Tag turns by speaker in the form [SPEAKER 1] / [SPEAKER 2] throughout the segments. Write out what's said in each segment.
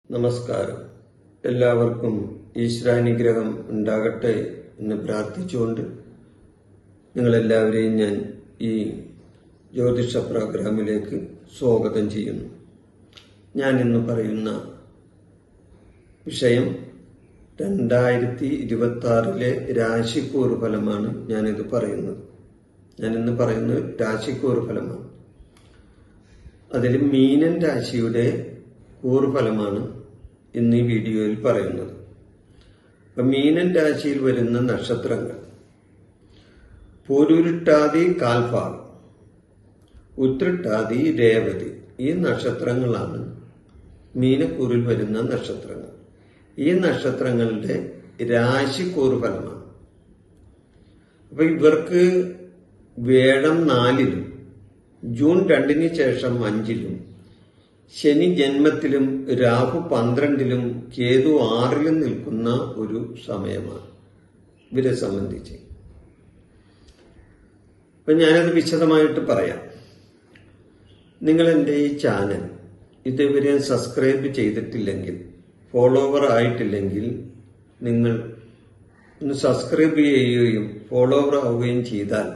[SPEAKER 1] നമസ്കാരം. എല്ലാവർക്കും ഈശ്വരാനുഗ്രഹം ഉണ്ടാകട്ടെ എന്ന് പ്രാർത്ഥിച്ചുകൊണ്ട് നിങ്ങളെല്ലാവരെയും ഞാൻ ഈ ജ്യോതിഷ പ്രോഗ്രാമിലേക്ക് സ്വാഗതം ചെയ്യുന്നു. ഞാൻ ഇന്ന് പറയുന്ന വിഷയം 2026 രാശിക്കൂറ് ഫലമാണ്. ഞാനിന്ന് പറയുന്നത് രാശിക്കൂറ് ഫലമാണ്. അതിൽ മീനൻ രാശിയുടെ കൂറുഫലമാണ് ഇന്ന് ഈ വീഡിയോയിൽ പറയുന്നത്. അപ്പൊ മീനൻ രാശിയിൽ വരുന്ന നക്ഷത്രങ്ങൾ പൂരുരുട്ടാതി കാൽഭാഗം, ഉത്രട്ടാതി രേവതി, ഈ നക്ഷത്രങ്ങളാണ് മീനക്കൂറിൽ വരുന്ന നക്ഷത്രങ്ങൾ. ഈ നക്ഷത്രങ്ങളുടെ രാശിക്കൂറ് ഫലമാണ്. അപ്പൊ ഇവർക്ക് വേഴം 4-ലും ജൂൺ 2-ന് ശേഷം 5-ലും ശനി ജന്മത്തിലും രാഹു 12-ലും കേതു 6-ലും നിൽക്കുന്ന ഒരു സമയമാണ് ഇവരെ സംബന്ധിച്ച്. അപ്പൊ ഞാനത് വിശദമായിട്ട് പറയാം. നിങ്ങൾ എൻ്റെ ഈ ചാനൽ ഇതുവരെ സബ്സ്ക്രൈബ് ചെയ്തിട്ടില്ലെങ്കിൽ, ഫോളോവർ ആയിട്ടില്ലെങ്കിൽ, നിങ്ങൾ ഒന്ന് സബ്സ്ക്രൈബ് ചെയ്യുകയും ഫോളോവർ ആവുകയും ചെയ്താൽ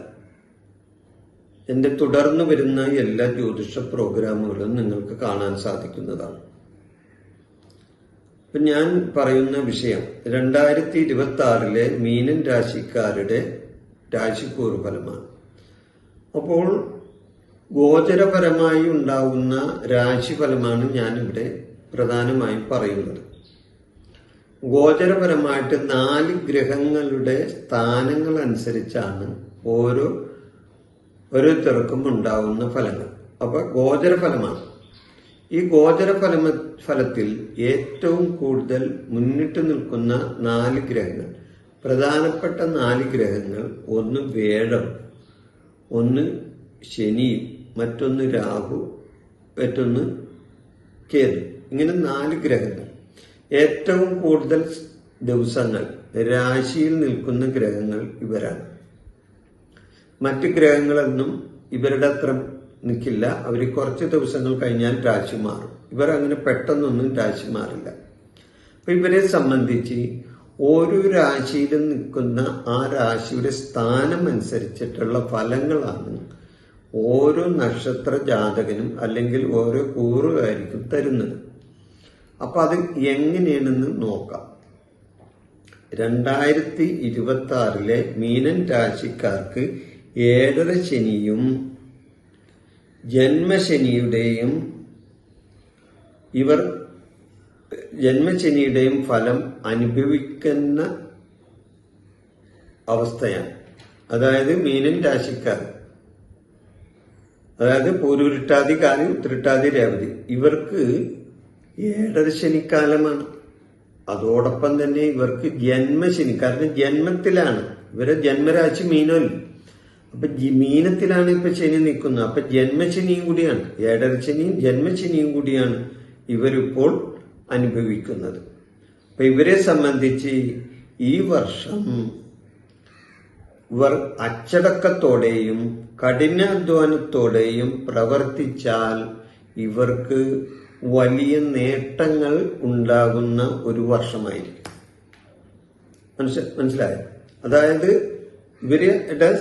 [SPEAKER 1] എന്റെ തുടർന്ന് വരുന്ന എല്ലാ ജ്യോതിഷ പ്രോഗ്രാമുകളും നിങ്ങൾക്ക് കാണാൻ സാധിക്കുന്നതാണ്. അപ്പൊ ഞാൻ പറയുന്ന വിഷയം 2026 മീനൻ രാശിക്കാരുടെ രാശിക്കൂറ് ഫലമാണ്. അപ്പോൾ ഗോചരപരമായി ഉണ്ടാകുന്ന രാശിഫലമാണ് ഞാനിവിടെ പ്രധാനമായും പറയുന്നത്. ഗോചരപരമായിട്ട് 4 ഗ്രഹങ്ങളുടെ സ്ഥാനങ്ങൾ അനുസരിച്ചാണ് ഓരോരുത്തർക്കും ഉണ്ടാകുന്ന ഫലങ്ങൾ. അപ്പൊ ഗോചരഫലമാണ്. ഈ ഗോചരഫലത്തിൽ ഏറ്റവും കൂടുതൽ മുന്നിട്ട് നിൽക്കുന്ന 4 ഗ്രഹങ്ങൾ, പ്രധാനപ്പെട്ട 4 ഗ്രഹങ്ങൾ, ഒന്ന് വേഴം, ഒന്ന് ശനി, മറ്റൊന്ന് രാഹു, മറ്റൊന്ന് കേതു. ഇങ്ങനെ 4 ഗ്രഹങ്ങൾ. ഏറ്റവും കൂടുതൽ ദിവസങ്ങൾ രാശിയിൽ നിൽക്കുന്ന ഗ്രഹങ്ങൾ ഇവരാണ്. മറ്റ് ഗ്രഹങ്ങളൊന്നും ഇവരുടെ അത്ര നിൽക്കില്ല. അവർ കുറച്ച് ദിവസങ്ങൾ കഴിഞ്ഞാൽ രാശി മാറും. ഇവർ അങ്ങനെ പെട്ടെന്നൊന്നും രാശി മാറില്ല. അപ്പൊ ഇവരെ സംബന്ധിച്ച് ഓരോ രാശിയിലും നിൽക്കുന്ന ആ രാശിയുടെ സ്ഥാനം അനുസരിച്ചിട്ടുള്ള ഫലങ്ങളാണ് ഓരോ നക്ഷത്ര ജാതകനും അല്ലെങ്കിൽ ഓരോ കൂറുകാരിക്കും തരുന്നത്. അപ്പൊ അത് എങ്ങനെയാണെന്ന് നോക്കാം. 2026 മീനൻ രാശിക്കാർക്ക് 7ര ശനിയും ജന്മശനിയുടെയും ഫലം അനുഭവിക്കുന്ന അവസ്ഥയാണ്. അതായത് മീനൻ രാശിക്കാർ, അതായത് പൂരുരുട്ടാതിക്കാരി, ഉത്രട്ടാതി രേവതി, ഇവർക്ക് 7ര ശനിക്കാലമാണ്. അതോടൊപ്പം തന്നെ ഇവർക്ക് ജന്മശനി, കാരണം ജന്മത്തിലാണ് ഇവരെ ജന്മരാശി മീനമല്ല. അപ്പൊ മീനത്തിലാണ് ഇപ്പൊ ശനി നിൽക്കുന്നത്. അപ്പൊ ജന്മശനിയും കൂടിയാണ്, 7ര ശനിയും ജന്മശനിയും കൂടിയാണ് ഇവരിപ്പോൾ അനുഭവിക്കുന്നത്. അപ്പൊ ഇവരെ സംബന്ധിച്ച് ഈ വർഷം ഇവർ അച്ചടക്കത്തോടെയും കഠിനാധ്വാനത്തോടെയും പ്രവർത്തിച്ചാൽ ഇവർക്ക് വലിയ നേട്ടങ്ങൾ ഉണ്ടാകുന്ന ഒരു വർഷമായിരിക്കും. മനസ്സിലായോ? അതായത് ഇവരുടെ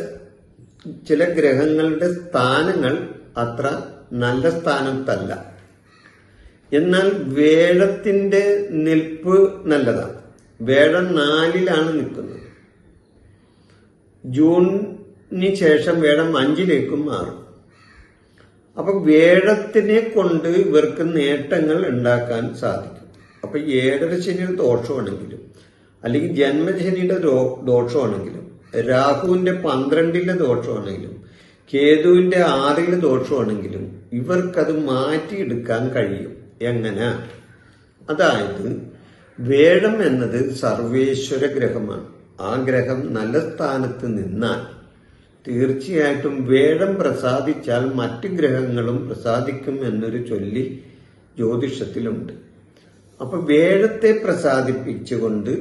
[SPEAKER 1] ചില ഗ്രഹങ്ങളുടെ സ്ഥാനങ്ങൾ അത്ര നല്ല സ്ഥാനത്തല്ല. എന്നാൽ വേഴത്തിന്റെ നിൽപ്പ് നല്ലതാണ്. വേഴം 4-ലാണ് നിൽക്കുന്നത്. ജൂണിന് ശേഷം വേഴം 5-ലേക്കും മാറും. അപ്പൊ വേഴത്തിനെ കൊണ്ട് ഇവർക്ക് നേട്ടങ്ങൾ ഉണ്ടാക്കാൻ സാധിക്കും. അപ്പൊ 7ര ശനിയുടെ ദോഷമാണെങ്കിലും, അല്ലെങ്കിൽ ജന്മശനിയുടെ ദോഷമാണെങ്കിലും, രാഹുവിന്റെ 12-ലെ ദോഷമാണെങ്കിലും, കേതുവിന്റെ 6-ലെ ദോഷമാണെങ്കിലും ഇവർക്കത് മാറ്റിയെടുക്കാൻ കഴിയും. എങ്ങനെ? അതായത് വേഴം എന്നത് സർവേശ്വര ഗ്രഹമാണ്. ആ ഗ്രഹം നല്ല സ്ഥാനത്ത് നിന്നാൽ തീർച്ചയായിട്ടും വേഴം പ്രസാദിച്ചാൽ മറ്റ് ഗ്രഹങ്ങളും പ്രസാദിക്കും എന്നൊരു ചൊല്ലി ജ്യോതിഷത്തിലുണ്ട്. അപ്പൊ വേഴത്തെ പ്രസാദിപ്പിച്ചുകൊണ്ട്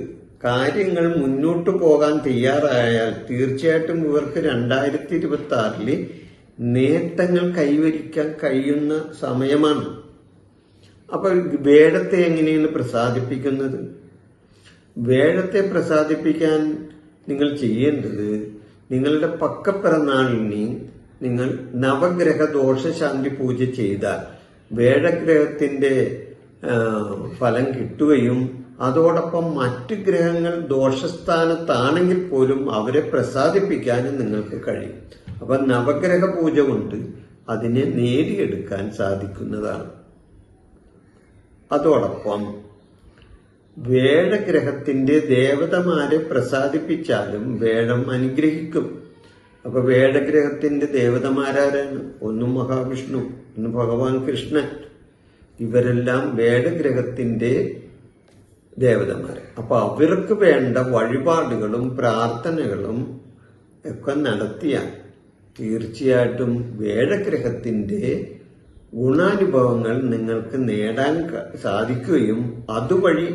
[SPEAKER 1] കാര്യങ്ങൾ മുന്നോട്ടു പോകാൻ തയ്യാറായാൽ തീർച്ചയായിട്ടും ഇവർക്ക് 2026 നേട്ടങ്ങൾ കൈവരിക്കാൻ കഴിയുന്ന സമയമാണ്. അപ്പൊ വേഴത്തെ എങ്ങനെയാണ് പ്രസാദിപ്പിക്കുന്നത്? വേഴത്തെ പ്രസാദിപ്പിക്കാൻ നിങ്ങൾ ചെയ്യേണ്ടത്, നിങ്ങളുടെ പക്കപ്പിറന്നാളിന് നിങ്ങൾ നവഗ്രഹ ദോഷശാന്തി പൂജ ചെയ്താൽ വേഴഗ്രഹത്തിന്റെ ഫലം കിട്ടുകയും അതോടൊപ്പം മറ്റു ഗ്രഹങ്ങൾ ദോഷസ്ഥാനത്താണെങ്കിൽ പോലും അവരെ പ്രസാദിപ്പിക്കാനും നിങ്ങൾക്ക് കഴിയും. അപ്പൊ നവഗ്രഹ പൂജ കൊണ്ട് അതിനെ നേടിയെടുക്കാൻ സാധിക്കുന്നതാണ്. അതോടൊപ്പം വേഴഗ്രഹത്തിന്റെ ദേവതമാരെ പ്രസാദിപ്പിച്ചാലും വേഴം അനുഗ്രഹിക്കും. അപ്പൊ വേഴഗ്രഹത്തിന്റെ ദേവതമാരാരാണ്? ഒന്ന് മഹാവിഷ്ണു, ഒന്ന് ഭഗവാൻ കൃഷ്ണൻ. ഇവരെല്ലാം വേഴഗ്രഹത്തിന്റെ ദേവതമാര്. അപ്പൊ അവർക്ക് വേണ്ട വഴിപാടുകളും പ്രാർത്ഥനകളും ഒക്കെ നടത്തിയാൽ തീർച്ചയായിട്ടും വേഴഗ്രഹത്തിന്റെ ഗുണാനുഭവങ്ങൾ നിങ്ങൾക്ക് നേടാൻ സാധിക്കുകയും അതുവഴി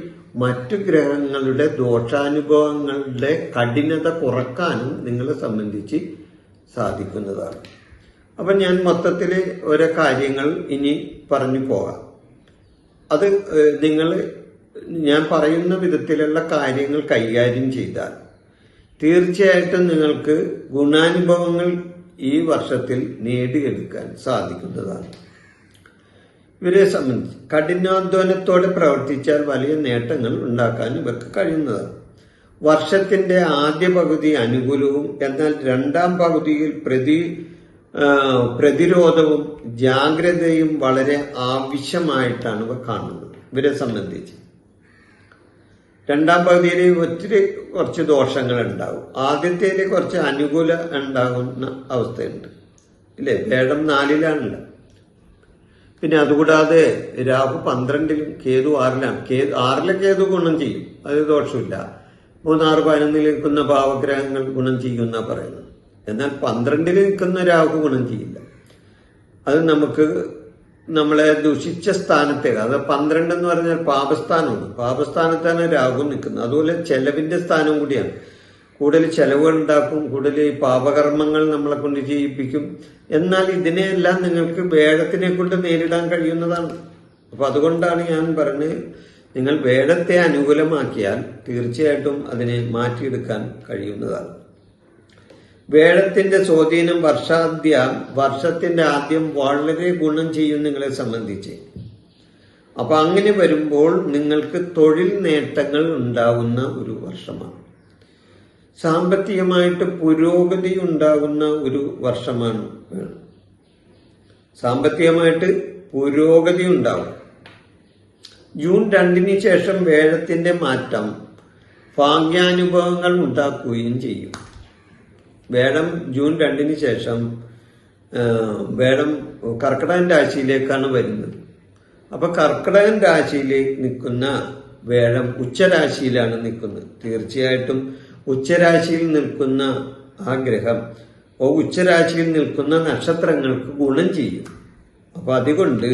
[SPEAKER 1] മറ്റു ഗ്രഹങ്ങളുടെ ദോഷാനുഭവങ്ങളുടെ കഠിനത കുറക്കാനും നിങ്ങളെ സംബന്ധിച്ച് സാധിക്കുന്നതാണ്. അപ്പൊ ഞാൻ മൊത്തത്തില് ഓരോ കാര്യങ്ങൾ ഇനി പറഞ്ഞു പോകാം. അത് ഞാൻ പറയുന്ന വിധത്തിലുള്ള കാര്യങ്ങൾ കൈകാര്യം ചെയ്താൽ തീർച്ചയായിട്ടും നിങ്ങൾക്ക് ഗുണാനുഭവങ്ങൾ ഈ വർഷത്തിൽ നേടിയെടുക്കാൻ സാധിക്കുന്നതാണ്. ഇവരെ സംബന്ധിച്ച് കഠിനാധ്വാനത്തോടെ പ്രവർത്തിച്ചാൽ വലിയ നേട്ടങ്ങൾ ഉണ്ടാക്കാൻ ഇവർക്ക് കഴിയുന്നതാണ്. വർഷത്തിന്റെ ആദ്യ പകുതി അനുകൂലവും എന്നാൽ രണ്ടാം പകുതിയിൽ പ്രതിരോധവും ജാഗ്രതയും വളരെ ആവശ്യമായിട്ടാണ് ഇവ കാണുന്നത്. ഇവരെ സംബന്ധിച്ച് രണ്ടാം പകുതിയിൽ കുറച്ച് ദോഷങ്ങൾ ഉണ്ടാവും. ആദ്യത്തേല് കുറച്ച് അനുകൂല ഉണ്ടാകുന്ന അവസ്ഥയുണ്ട്, ഇല്ലേ? വേഴം 4-ലാണല്ലോ. പിന്നെ അതുകൂടാതെ രാഹു 12-ലും കേതു 6-ലാണ്. 6-ലെ കേതു ഗുണം ചെയ്യും, അത് ദോഷമില്ല. 3, 6, 11 നിൽക്കുന്ന ഭാവഗ്രഹങ്ങൾ ഗുണം ചെയ്യുന്ന പറയുന്നത്. എന്നാൽ 12-ൽ നിൽക്കുന്ന രാഹു ഗുണം ചെയ്യില്ല. അത് നമ്മളെ ദുഷിച്ച സ്ഥാനത്തേക്ക്, അത് 12 എന്ന് പറഞ്ഞാൽ പാപസ്ഥാനമാണ്. പാപസ്ഥാനത്താണ് രാഹു നിൽക്കുന്നത്. അതുപോലെ ചെലവിന്റെ സ്ഥാനം കൂടിയാണ്. കൂടുതൽ ചെലവുകൾ ഉണ്ടാക്കും, കൂടുതൽ പാപകർമ്മങ്ങൾ നമ്മളെ കൊണ്ട് ചെയ്യിപ്പിക്കും. എന്നാൽ ഇതിനെയെല്ലാം നിങ്ങൾക്ക് വേഴത്തിനെ കൊണ്ട് നേരിടാൻ കഴിയുന്നതാണ്. അപ്പൊ അതുകൊണ്ടാണ് ഞാൻ പറഞ്ഞത്, നിങ്ങൾ വേഴത്തെ അനുകൂലമാക്കിയാൽ തീർച്ചയായിട്ടും അതിനെ മാറ്റിയെടുക്കാൻ കഴിയുന്നതാണ്. വേഴത്തിന്റെ സ്വാധീനം വർഷത്തിന്റെ ആദ്യം വളരെ ഗുണം ചെയ്യും നിങ്ങളെ സംബന്ധിച്ച്. അപ്പൊ അങ്ങനെ വരുമ്പോൾ നിങ്ങൾക്ക് തൊഴിൽ നേട്ടങ്ങൾ ഉണ്ടാകുന്ന ഒരു വർഷമാണ്. സാമ്പത്തികമായിട്ട് പുരോഗതി ഉണ്ടാകുന്ന ഒരു വർഷമാണ്. സാമ്പത്തികമായിട്ട് പുരോഗതി ഉണ്ടാവും. ജൂൺ 2-ന് ശേഷം വേഴത്തിന്റെ മാറ്റം ഭാഗ്യാനുഭവങ്ങൾ ഉണ്ടാക്കുകയും ചെയ്യും. വേഴം ജൂൺ 2-ന് ശേഷം വേഴം കർക്കിടകൻ രാശിയിലേക്കാണ് വരുന്നത്. അപ്പൊ കർക്കിടകൻ രാശിയിലേക്ക് നിൽക്കുന്ന വേഴം ഉച്ചരാശിയിലാണ് നിൽക്കുന്നത്. തീർച്ചയായിട്ടും ഉച്ചരാശിയിൽ നിൽക്കുന്ന ആ ഗ്രഹം ഉച്ചരാശിയിൽ നിൽക്കുന്ന നക്ഷത്രങ്ങൾക്ക് ഗുണം ചെയ്യും. അപ്പൊ അതുകൊണ്ട്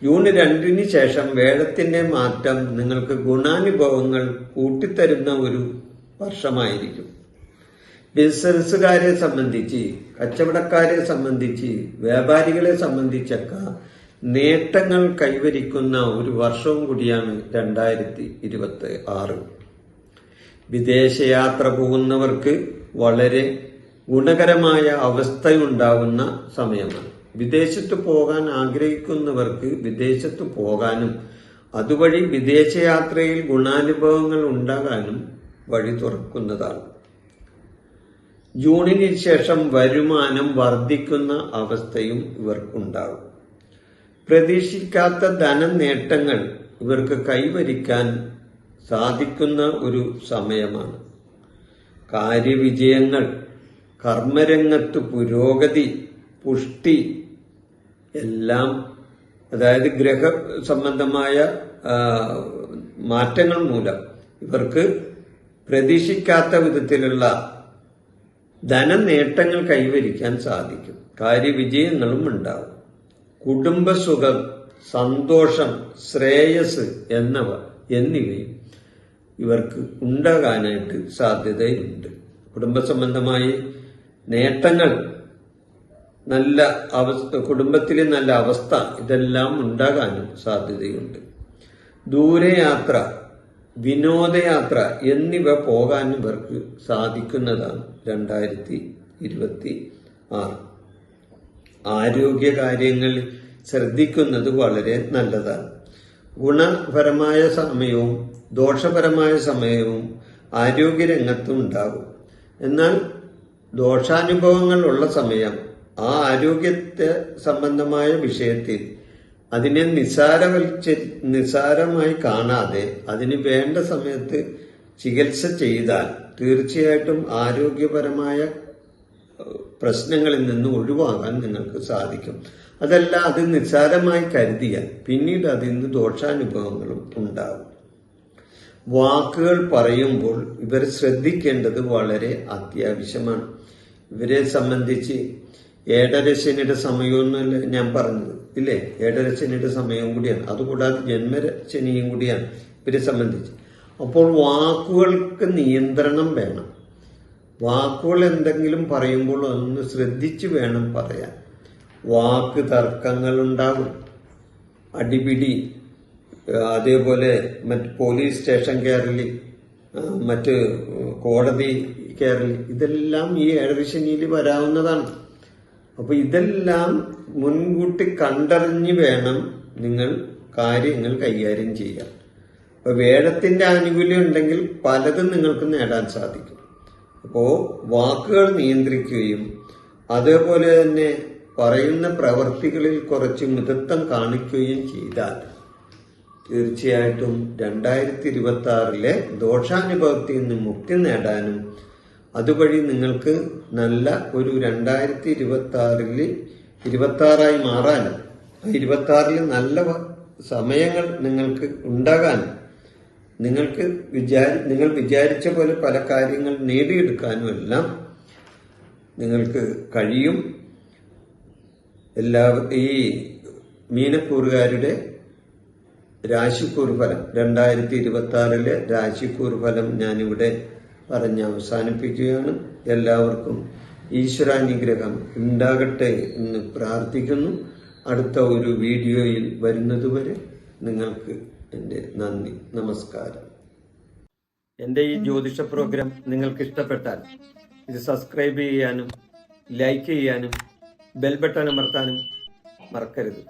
[SPEAKER 1] ജൂൺ 2-ന് ശേഷം വേഴത്തിന്റെ മാറ്റം നിങ്ങൾക്ക് ഗുണാനുഭവങ്ങൾ കൂട്ടിത്തരുന്ന ഒരു വർഷമായിരിക്കും. ബിസിനസ്സുകാരെ സംബന്ധിച്ച്, കച്ചവടക്കാരെ സംബന്ധിച്ച്, വ്യാപാരികളെ സംബന്ധിച്ചൊക്കെ നേട്ടങ്ങൾ കൈവരിക്കുന്ന ഒരു വർഷവും കൂടിയാണ് 2026. വിദേശയാത്ര പോകുന്നവർക്ക് വളരെ ഗുണകരമായ അവസ്ഥയുണ്ടാകുന്ന സമയമാണ്. വിദേശത്ത് പോകാൻ ആഗ്രഹിക്കുന്നവർക്ക് വിദേശത്ത് പോകാനും അതുവഴി വിദേശയാത്രയിൽ ഗുണാനുഭവങ്ങൾ ഉണ്ടാകാനും വഴി തുറക്കുന്നതാണ്. ജൂണിന് ശേഷം വരുമാനം വർദ്ധിക്കുന്ന അവസ്ഥയും ഇവർക്കുണ്ടാകും. പ്രതീക്ഷിക്കാത്ത ധനനേട്ടങ്ങൾ ഇവർക്ക് കൈവരിക്കാൻ സാധിക്കുന്ന ഒരു സമയമാണ്. കാര്യവിജയങ്ങൾ, കർമ്മരംഗത്ത് പുരോഗതി, പുഷ്ടി എല്ലാം, അതായത് ഗ്രഹ സംബന്ധമായ മാറ്റങ്ങൾ മൂലം ഇവർക്ക് പ്രതീക്ഷിക്കാത്ത വിധത്തിലുള്ള ധനനേട്ടങ്ങൾ കൈവരിക്കാൻ സാധിക്കും. കാര്യവിജയങ്ങളും ഉണ്ടാവും. കുടുംബസുഖം, സന്തോഷം, ശ്രേയസ് എന്നിവയും ഇവർക്ക് ഉണ്ടാകാനായിട്ട് സാധ്യതയുണ്ട്. കുടുംബസംബന്ധമായി നേട്ടങ്ങൾ നല്ല അവസ്ഥ, കുടുംബത്തിലെ നല്ല അവസ്ഥ ഇതെല്ലാം ഉണ്ടാകാനും സാധ്യതയുണ്ട്. ദൂരയാത്ര, വിനോദയാത്ര എന്നിവ പോകാൻ ഇവർക്ക് സാധിക്കുന്നതാണ് 2026. ആരോഗ്യകാര്യങ്ങളിൽ ശ്രദ്ധിക്കുന്നത് വളരെ നല്ലതാണ്. ഗുണപരമായ സമയവും ദോഷപരമായ സമയവും ആരോഗ്യരംഗത്തും ഉണ്ടാകും. എന്നാൽ ദോഷാനുഭവങ്ങൾ ഉള്ള സമയം ആ ആരോഗ്യത്തെ സംബന്ധമായ വിഷയത്തിൽ അതിനെ നിസ്സാരമായി കാണാതെ അതിന് വേണ്ട സമയത്ത് ചികിത്സ ചെയ്താൽ തീർച്ചയായിട്ടും ആരോഗ്യപരമായ പ്രശ്നങ്ങളിൽ നിന്ന് ഒഴിവാകാൻ നിങ്ങൾക്ക് സാധിക്കും. അതല്ല, അത് നിസ്സാരമായി കരുതിയാൽ പിന്നീട് അതിൽ നിന്ന് ദോഷാനുഭവങ്ങളും ഉണ്ടാകും. വാക്കുകൾ പറയുമ്പോൾ ഇവർ ശ്രദ്ധിക്കേണ്ടത് വളരെ അത്യാവശ്യമാണ്. ഇവരെ സംബന്ധിച്ച് 7.5 ശനിയുടെ സമയമൊന്നുമല്ല ഞാൻ പറഞ്ഞത്, ഇല്ലേ? 7.5 ശനിയുടെ സമയവും കൂടിയാണ്, അതുകൂടാതെ ജന്മശനിയും കൂടിയാണ് ഇവരെ സംബന്ധിച്ച്. അപ്പോൾ വാക്കുകൾക്ക് നിയന്ത്രണം വേണം. വാക്കുകൾ എന്തെങ്കിലും പറയുമ്പോൾ ഒന്ന് ശ്രദ്ധിച്ചു വേണം പറയാൻ. വാക്ക് തർക്കങ്ങൾ ഉണ്ടാകും, അടിപിടി, അതേപോലെ മറ്റ് പോലീസ് സ്റ്റേഷൻ കയറല്, മറ്റ് കോടതി കയറല്, ഇതെല്ലാം ഈ 7.5 ശനിയിൽ വരാവുന്നതാണ്. അപ്പൊ ഇതെല്ലാം മുൻകൂട്ടി കണ്ടറിഞ്ഞ് വേണം നിങ്ങൾ കാര്യങ്ങൾ കൈകാര്യം ചെയ്യാൻ. അപ്പൊ വേഴത്തിന്റെ ആനുകൂല്യം ഉണ്ടെങ്കിൽ പലതും നിങ്ങൾക്ക് നേടാൻ സാധിക്കും. അപ്പോ വാക്കുകൾ നിയന്ത്രിക്കുകയും അതേപോലെ തന്നെ പറയുന്ന പ്രവർത്തികളിൽ കുറച്ച് മിതത്വം കാണിക്കുകയും ചെയ്താൽ തീർച്ചയായിട്ടും 2026 ദോഷാനുഭവത്തിൽ നിന്ന് മുക്തി നേടാനും അതുവഴി നിങ്ങൾക്ക് നല്ല ഒരു 2026 മാറാനും 26 നല്ല സമയങ്ങൾ നിങ്ങൾക്ക് ഉണ്ടാകാനും നിങ്ങൾ വിചാരിച്ച പോലെ പല കാര്യങ്ങൾ നേടിയെടുക്കാനും എല്ലാം നിങ്ങൾക്ക് കഴിയും. ഈ മീനക്കൂറുകാരുടെ രാശിക്കൂർ ഫലം 2026 രാശിക്കൂർ ഫലം ഞാനിവിടെ പറഞ്ഞ് അവസാനിപ്പിക്കുകയാണ്. എല്ലാവർക്കും ഈശ്വരാനുഗ്രഹം ഉണ്ടാകട്ടെ എന്ന് പ്രാർത്ഥിക്കുന്നു. അടുത്ത ഒരു വീഡിയോയിൽ വരുന്നതുവരെ നിങ്ങൾക്ക് എൻ്റെ നന്ദി, നമസ്കാരം. എൻ്റെ ഈ ജ്യോതിഷ പ്രോഗ്രാം നിങ്ങൾക്ക് ഇഷ്ടപ്പെട്ടാൽ ഇത് സബ്സ്ക്രൈബ് ചെയ്യാനും ലൈക്ക് ചെയ്യാനും ബെൽ ബട്ടൺ അമർത്താനും മറക്കരുത്.